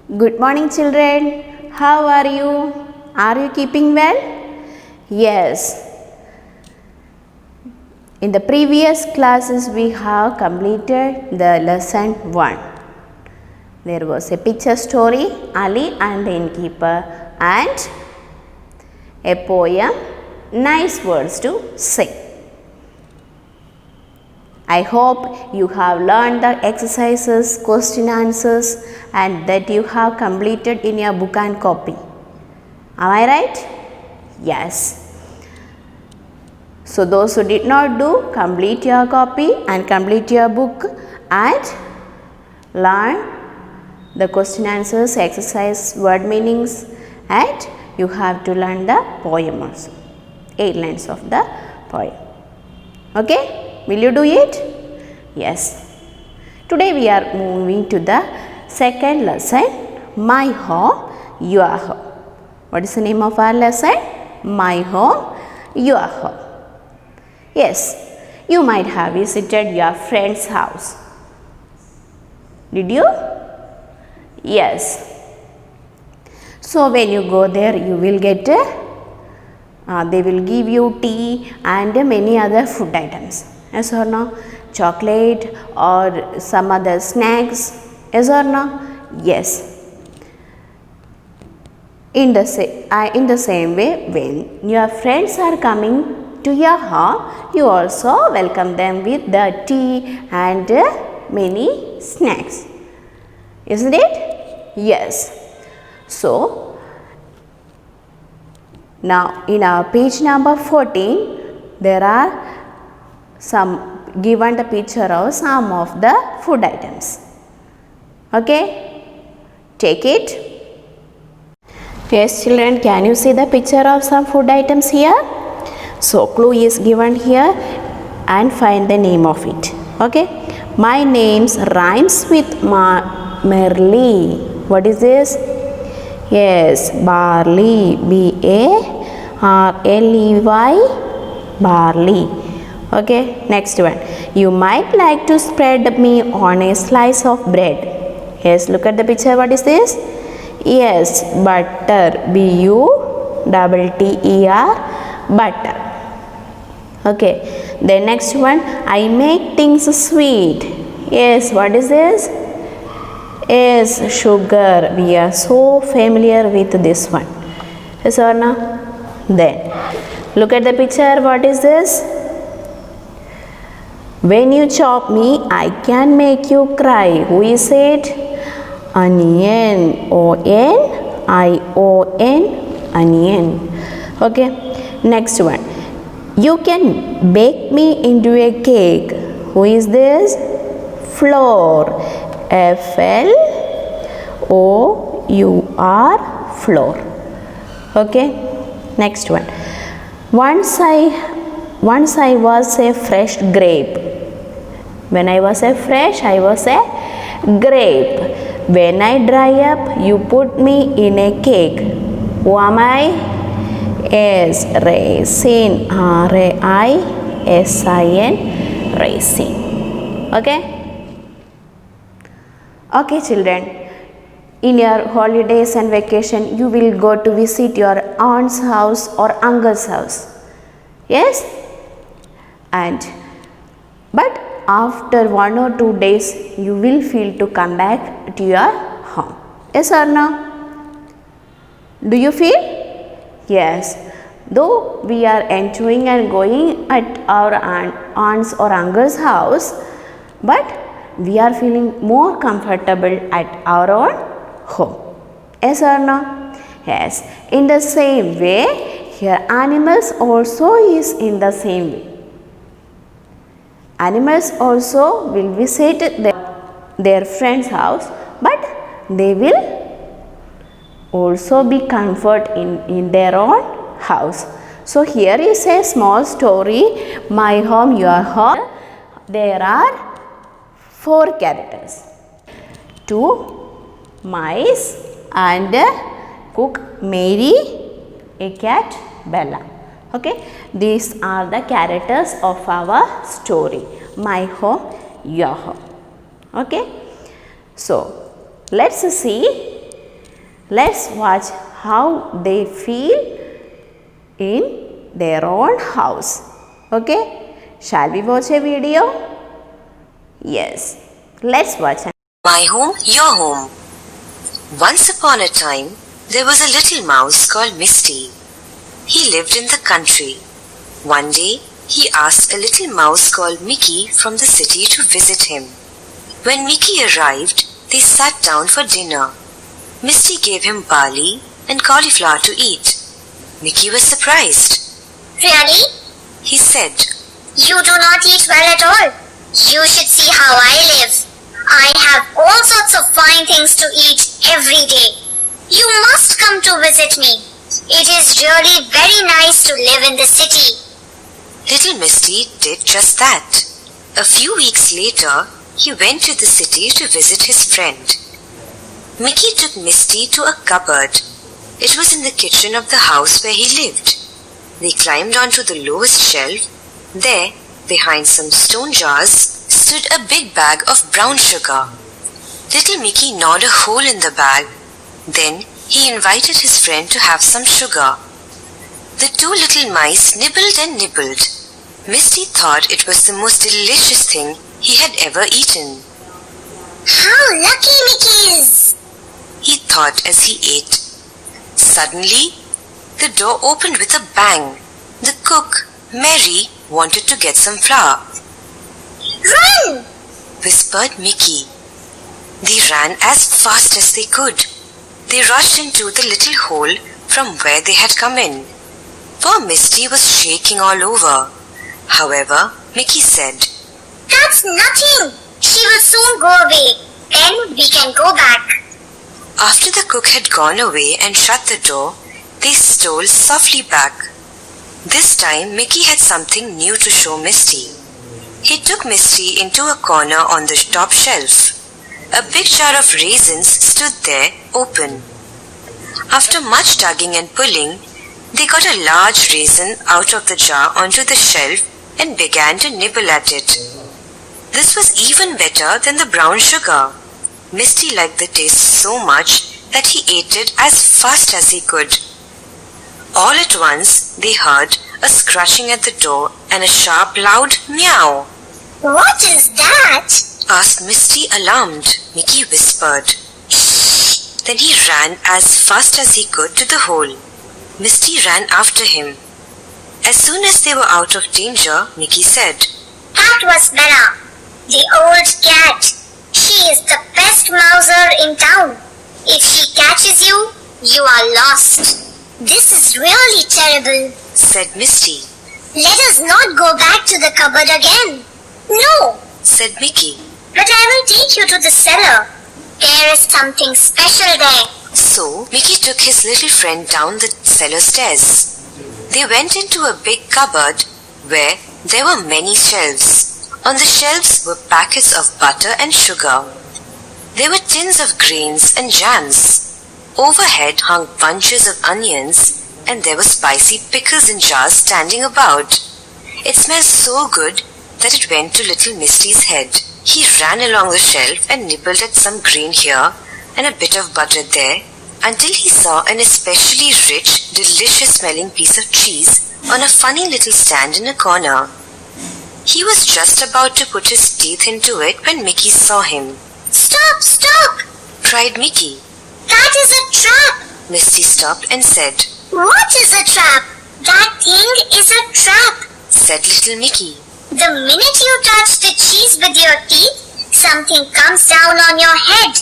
Good morning, children. How are you? Are you keeping well? Yes. In the previous classes, we have completed the lesson 1. There was a picture story, Ali and the innkeeper, and a poem, nice words to sing. I hope you have learned the exercises, question answers, and that you have completed in your book and copy. Am I right? Yes. So those who did not do, complete your copy and complete your book and learn the question answers, exercise, word meanings, and you have to learn the poem also. 8 lines of the poem. Okay? Will you do it? Yes. Today we are moving to the second lesson, My Home, Your Home. What is the name of our lesson? My Home, Your Home. Yes, you might have visited your friend's house. Did you? Yes. So when you go there, you will get they will give you tea and many other food items. Yes or no? Chocolate or some other snacks. Yes or no? Yes. In the same way, when your friends are coming to your home, you also welcome them with the tea and many snacks. Isn't it? Yes. So, now in our page number 14, there are given the picture of some of the food items. Okay? Take it. Yes, children, can you see the picture of some food items here? So, clue is given here and find the name of it. Okay? My names rhymes with Merly. What is this? Yes, barley. B-A-R-L-E-Y. Barley. Okay, next one. You might like to spread me on a slice of bread. Yes, look at the picture. What is this? Yes, butter. B-U-T-T-E-R. Butter. Okay, the next one. I make things sweet. Yes, what is this? Yes, sugar. We are so familiar with this one. Yes or no? Then, look at the picture. What is this? When you chop me, I can make you cry. Who is it? Onion. O-N-I-O-N. Onion. Okay. Next one. You can bake me into a cake. Who is this? Flour. F-L-O-U-R. Flour. Okay. Next one. Once I was a fresh grape. When I was a fresh, I was a grape. When I dry up, you put me in a cake. Who am I? Yes, raisin. R-A-I-S-I-N. Raisin. Okay? Okay, children. In your holidays and vacation, you will go to visit your aunt's house or uncle's house. Yes? But after 1 or 2 days, you will feel to come back to your home. Yes or no? Do you feel? Yes. Though we are enjoying and going at our aunt's or uncle's house, but we are feeling more comfortable at our own home. Yes or no? Yes. In the same way, here animals also is in the same way. Animals also will visit their friend's house, but they will also be comfort in their own house. So here is a small story, My Home, Your Home. There are 4 characters. 2 mice and cook Mary, a cat Bella. Okay, these are the characters of our story, My Home, Your Home. Okay, so let's see Let's watch how they feel in their own house. Okay? Shall we watch a video? Yes. Let's watch. My home, your home. Once upon a time, there was a little mouse called Misty. He lived in the country. One day, he asked a little mouse called Mickey from the city to visit him. When Mickey arrived, they sat down for dinner. Misty gave him barley and cauliflower to eat. Mickey was surprised. Really? He said, You do not eat well at all. You should see how I live. I have all sorts of fine things to eat every day. You must come to visit me. It is really very nice to live in the city. Little Misty did just that. A few weeks later, he went to the city to visit his friend. Mickey took Misty to a cupboard. It was in the kitchen of the house where he lived. They climbed onto the lowest shelf. There, behind some stone jars, stood a big bag of brown sugar. Little Mickey gnawed a hole in the bag. Then he invited his friend to have some sugar. The two little mice nibbled and nibbled. Misty thought it was the most delicious thing he had ever eaten. How lucky Mickey is! He thought as he ate. Suddenly, the door opened with a bang. The cook, Mary, wanted to get some flour. Run! Whispered Mickey. They ran as fast as they could. They rushed into the little hole from where they had come in. Poor Misty was shaking all over. However, Mickey said, That's nothing. She will soon go away. Then we can go back. After the cook had gone away and shut the door, they stole softly back. This time, Mickey had something new to show Misty. He took Misty into a corner on the top shelf. A big jar of raisins stood there, open. After much tugging and pulling, they got a large raisin out of the jar onto the shelf and began to nibble at it. This was even better than the brown sugar. Misty liked the taste so much that he ate it as fast as he could. All at once, they heard a scratching at the door and a sharp, loud meow. What is that? Asked Misty, alarmed. Mickey whispered. Shh. Then he ran as fast as he could to the hole. Misty ran after him. As soon as they were out of danger, Mickey said, That was Bella, the old cat. She is the best mouser in town. If she catches you, you are lost. This is really terrible, said Misty. Let us not go back to the cupboard again. No, said Mickey. But I will take you to the cellar. There is something special there. So, Mickey took his little friend down the cellar stairs. They went into a big cupboard where there were many shelves. On the shelves were packets of butter and sugar. There were tins of grains and jams. Overhead hung bunches of onions, and there were spicy pickles in jars standing about. It smelled so good that it went to little Misty's head. He ran along the shelf and nibbled at some grain here and a bit of butter there, until he saw an especially rich, delicious-smelling piece of cheese on a funny little stand in a corner. He was just about to put his teeth into it when Mickey saw him. Stop, stop! Cried Mickey. That is a trap! Misty stopped and said, What is a trap? That thing is a trap, said little Mickey. The minute you touch the cheese with your teeth, something comes down on your head.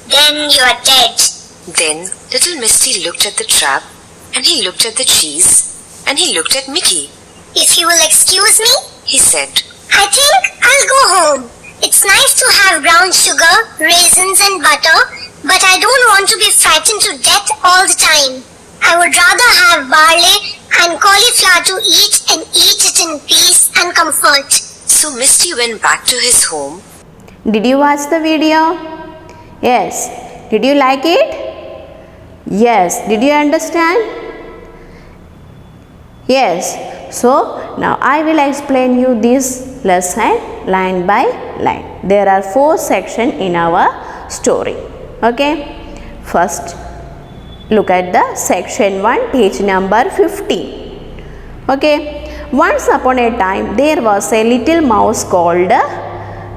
Then you are dead. Then little Misty looked at the trap, and he looked at the cheese, and he looked at Mickey. If you will excuse me, he said, I think I'll go home. It's nice to have brown sugar, raisins and butter, but I don't want to be frightened to death all the time. I would rather have barley and cauliflower to eat and eat it in peace and comfort. So Misty went back to his home. Did you watch the video? Yes. Did you like it? Yes. Did you understand? Yes. So now I will explain you this lesson line by line. There are 4 sections in our story. Okay. First, Look at the section 1, page number 15. Okay. Once upon a time, there was a little mouse called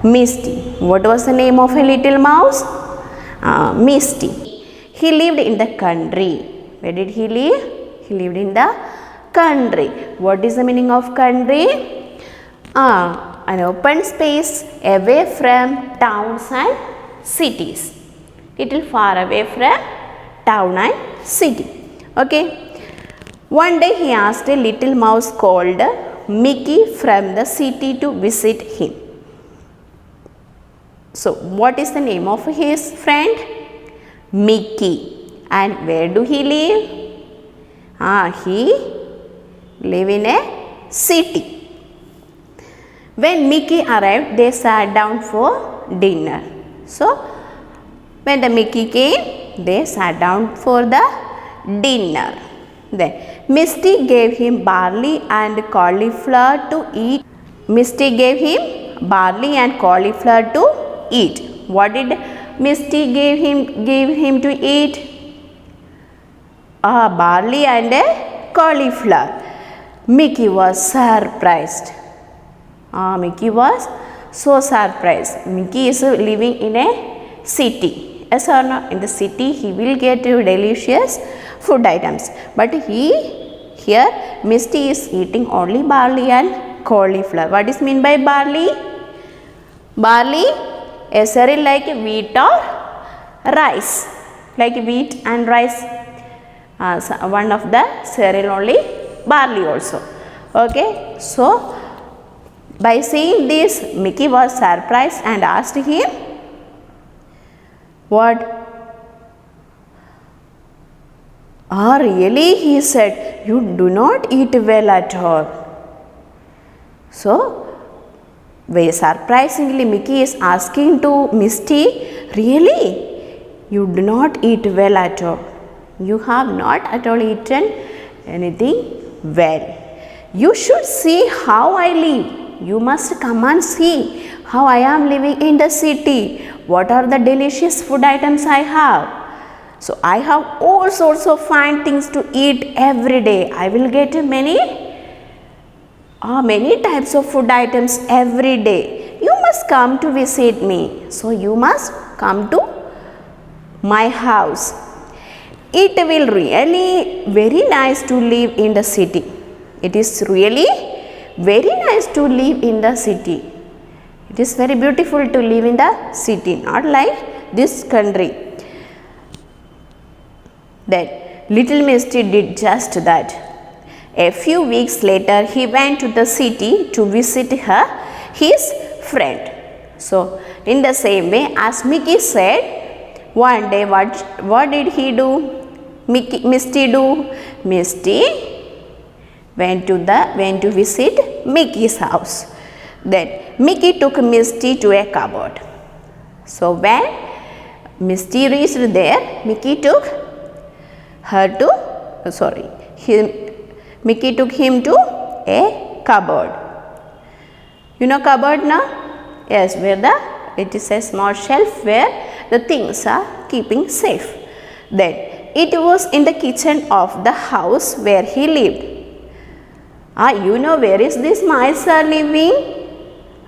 Misty. What was the name of a little mouse? Misty. He lived in the country. Where did he live? He lived in the country. What is the meaning of country? An open space away from towns and cities. Little far away from town and city. Okay. One day he asked a little mouse called Mickey from the city to visit him. So, what is the name of his friend? Mickey. And where do he live? He live in a city. When Mickey arrived, they sat down for dinner. So, when the Mickey came, they sat down for the dinner. Then Misty gave him barley and cauliflower to eat. Misty gave him barley and cauliflower to eat. What did Misty give him to eat? Barley and cauliflower. Mickey was surprised. Mickey was so surprised. Mickey is living in a city. Yes or no? In the city he will get delicious food items. But here Misty is eating only barley and cauliflower. What is mean by barley? Barley, a cereal like wheat or rice. Like wheat and rice. One of the cereal only, barley also. Okay. So, by seeing this, Mickey was surprised and asked him, what? Really? He said, you do not eat well at all. So, very surprisingly, Mickey is asking to Misty, really? You do not eat well at all. You have not at all eaten anything well. You should see how I live. You must come and see how I am living in the city. What are the delicious food items I have? So, I have all sorts of fine things to eat every day. I will get many types of food items every day. You must come to visit me. So, you must come to my house. It will really very nice to live in the city. It is really very nice to live in the city. It is very beautiful to live in the city, not like this country. Then little Misty did just that. A few weeks later, he went to the city to visit his friend. So, in the same way as Mickey said, one day what did he do? Misty do? Misty went to visit Mickey's house. Then Mickey took Misty to a cupboard. So, when Misty reached there, Mickey took him to a cupboard. You know cupboard now? Yes, it is a small shelf where the things are keeping safe. Then it was in the kitchen of the house where he lived. You know where is this mice are living?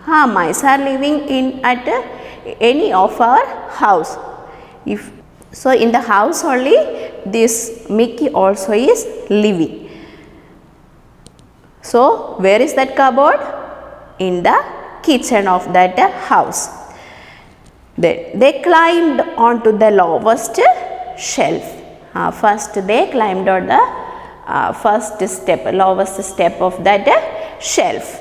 Mice are living at any of our house. So, in the house only this Mickey also is living. So, where is that cupboard? In the kitchen of that house. Then they climbed onto the lowest shelf. First they climbed on the lowest step of that shelf.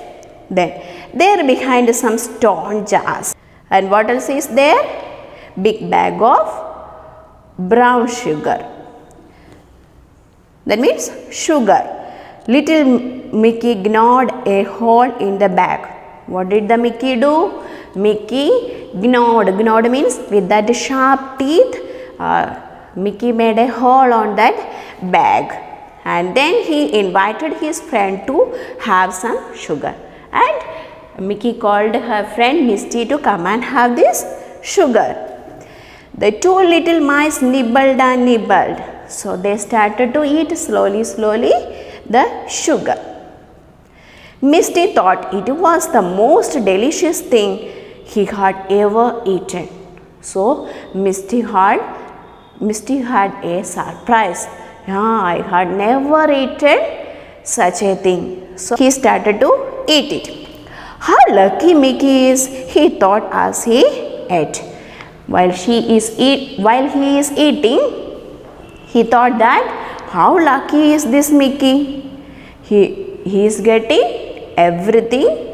Then there behind some stone jars. And what else is there? Big bag of brown sugar. That means sugar. Little Mickey gnawed a hole in the bag. What did the Mickey do? Mickey gnawed. Gnawed means with that sharp teeth, Mickey made a hole on that bag. And then he invited his friend to have some sugar. And Mickey called her friend Misty to come and have this sugar. The two little mice nibbled and nibbled. So they started to eat slowly the sugar. Misty thought it was the most delicious thing he had ever eaten. So Misty had a surprise. Yeah, I had never eaten such a thing. So he started to eat it. How lucky Mickey is, he thought as he ate. While he is eating, he thought that how lucky is this Mickey. He is getting everything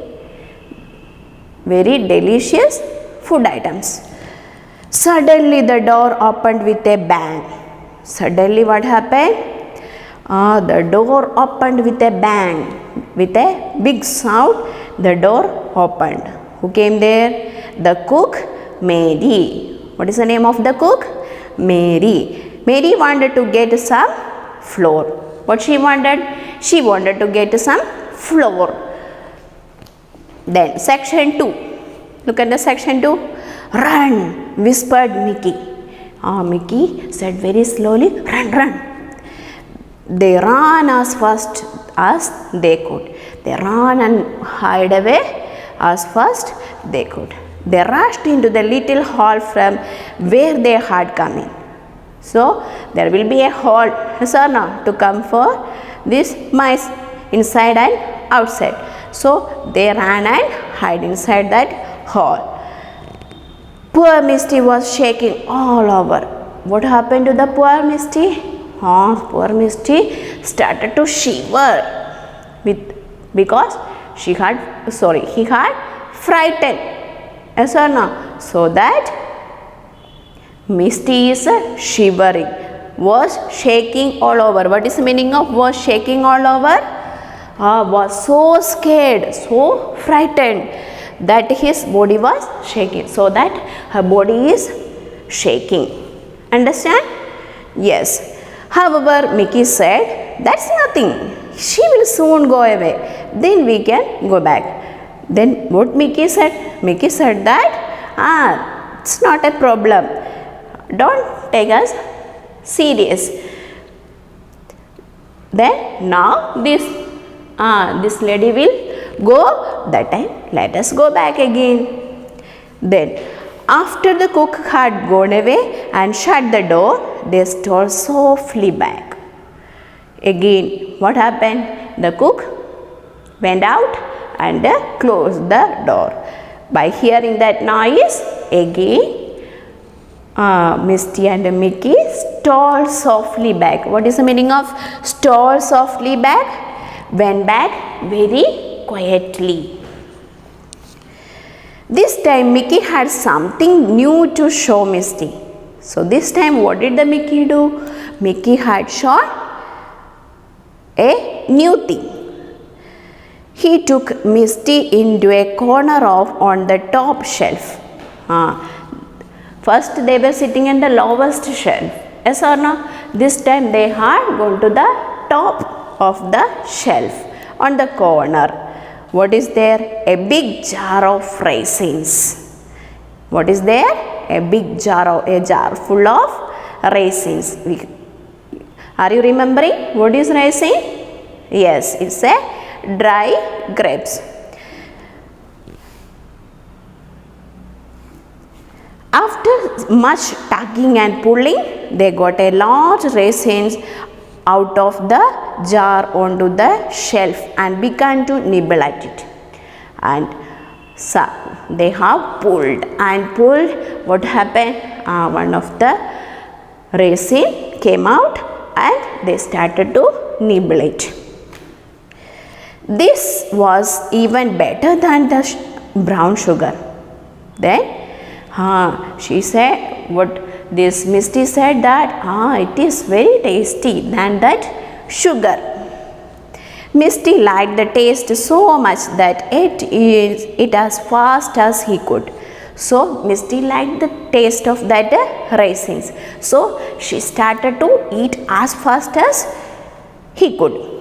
very delicious food items. Suddenly the door opened with a bang. Suddenly what happened? The door opened with a bang. With a big sound, the door opened. Who came there? The cook, Mary. What is the name of the cook? Mary. Mary wanted to get some flour. What she wanted? She wanted to get some flour. Then section 2. Look at the section 2. Run, whispered Mickey. Mickey said very slowly, run. They ran as fast as they could. They ran and hid away as fast they could. They rushed into the little hall from where they had come in. So there will be a hall, yes or no, to come for these mice inside and outside. So they ran and hid inside that hall. Poor Misty was shaking all over. What happened to the poor Misty? Poor Misty started to shiver because he had frightened. Yes or no? So that Misty is shivering, was shaking all over. What is the meaning of was shaking all over? Was so scared, so frightened that his body was shaking. So that her body is shaking. Understand? Yes. However, Mickey said, that's nothing. She will soon go away. Then we can go back. Then what Mickey said? Mickey said that, it's not a problem. Don't take us serious. Then now this lady will go. That time let us go back again. Then after the cook had gone away and shut the door, they stole softly back. Again, what happened? The cook went out and closed the door. By hearing that noise, again Misty and Mickey stole softly back. What is the meaning of stole softly back? Went back very quietly. This time Mickey had something new to show Misty. So this time what did the Mickey do? Mickey had shown a new thing. He took Misty into a corner on the top shelf. First they were sitting in the lowest shelf. Yes or no? This time they had gone to the top of the shelf on the corner. What is there? A big jar of raisins. What is there? A jar full of raisins. Are you remembering what is raisin? Yes, it's a dry grapes. After much tugging and pulling, they got a large raisins out of the jar onto the shelf and began to nibble at it. And so they have pulled and pulled. What happened? One of the raisin came out and they started to nibble it. This was even better than the brown sugar. Then she said, this Misty said that it is very tasty than that sugar. Misty liked the taste so much that it as fast as he could. So Misty liked the taste of that raisins. So she started to eat as fast as he could.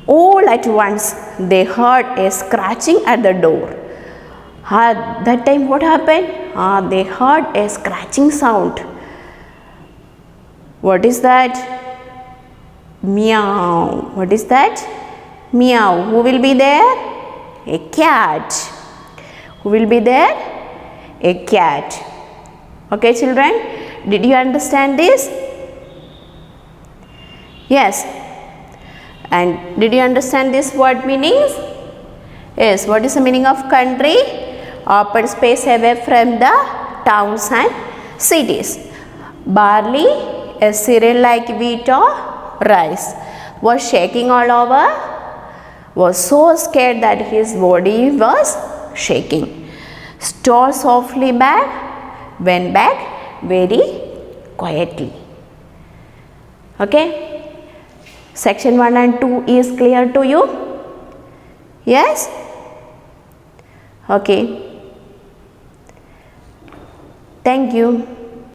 All at once they heard a scratching at the door. That time what happened? They heard a scratching sound. What is that? Meow. What is that? Meow. Who will be there? A cat. Who will be there? A cat. Okay, children, did you understand this? Yes. And did you understand this word meanings? Yes. What is the meaning of country? Open space away from the towns and cities. Barley, a cereal like wheat or rice, was shaking all over, was so scared that his body was shaking. Stole softly back, went back very quietly. Okay? Section 1 and 2 is clear to you? Yes? Okay. Thank you.